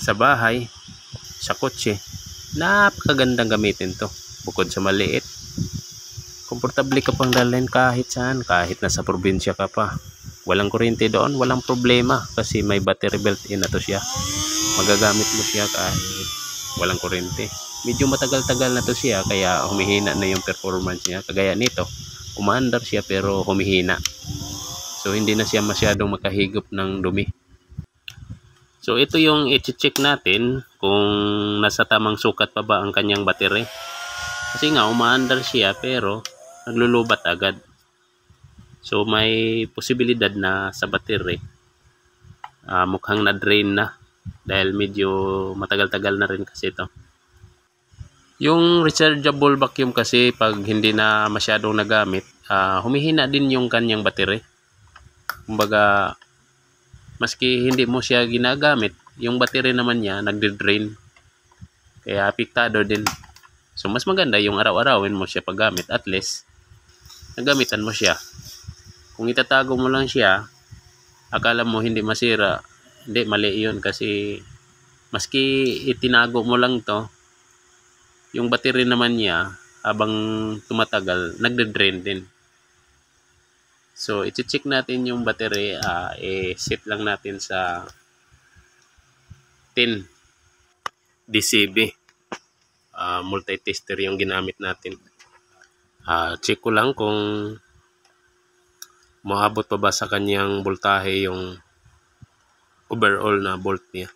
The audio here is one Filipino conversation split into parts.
sa bahay, sa kotse, napakagandang gamitin to. Bukod sa maliit, komportable ka pang dalhin kahit saan, kahit nasa probinsya ka pa. Walang kuryente doon, walang problema kasi may battery built-in na to siya. Magagamit mo siya kahit walang kuryente. Medyo matagal-tagal na to siya kaya humihina na yung performance niya. Kagaya nito, umaandar siya pero humihina. So hindi na siya masyadong makahigop ng dumi. So ito yung i-check natin kung nasa tamang sukat pa ba ang kanyang battery. Kasi nga umaandar siya pero naglulubat agad. So may posibilidad na sa battery mukhang na-drain na dahil medyo matagal-tagal na rin kasi ito. Yung rechargeable vacuum kasi pag hindi na masyadong nagamit, humihina din yung kanyang battery. Kumbaga, maski hindi mo siya ginagamit, yung battery naman niya nagde-drain. Kaya apektado din. So mas maganda yung araw-arawin mo siya paggamit, at least nagamitan mo siya. Kung itatago mo lang siya, akala mo hindi masira, hindi, mali yun kasi maski itinago mo lang to, yung battery naman niya habang tumatagal nagde-drain din. So i-check natin yung battery, i-set lang natin sa 10 dB. Multi-tester yung ginamit natin. Check ko lang kung maabot pa ba sa kanyang voltahe yung overall na volt niya.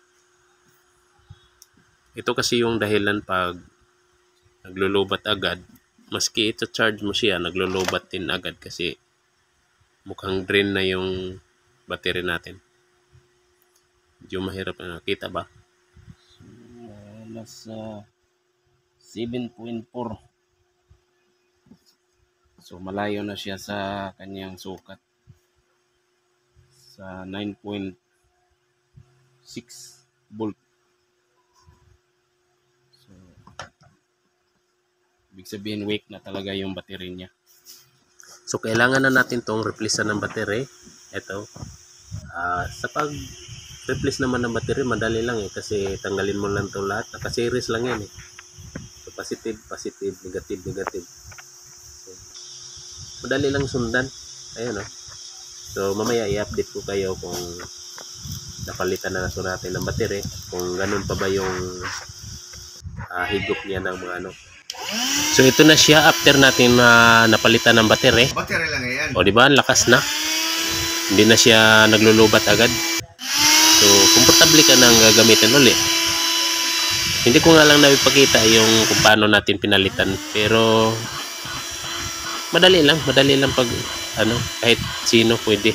Ito kasi yung dahilan pag naglulubat agad, maski ito charge mo siya, naglulubat din agad kasi mukhang drain na yung battery natin. Medyo mahirap na nakita ba? Nasa 7.4. So malayo na siya sa kanyang sukat. Sa 9.6 volt. So ibig sabihin weak na talaga yung battery niya. So kailangan na natin tong replacean ng battery. Ito. Sa pag-replace naman ng battery, madali lang kasi tanggalin mo lang itong lahat. Naka-series lang yan So positive, positive, negative, negative. So, madali lang sundan. Ayan So mamaya i-update ko kayo kung napalitan na natin ng battery, kung ganun pa ba yung higop niya ng mga So ito na siya after natin napalitan ng battery. Battery lang yan. O di ba, lakas na. Hindi na siya naglulubat agad. So komportable ka nang gagamitin ulit. Hindi ko nga lang napipakita yung kung paano natin pinalitan, pero madali lang pag kahit sino pwede.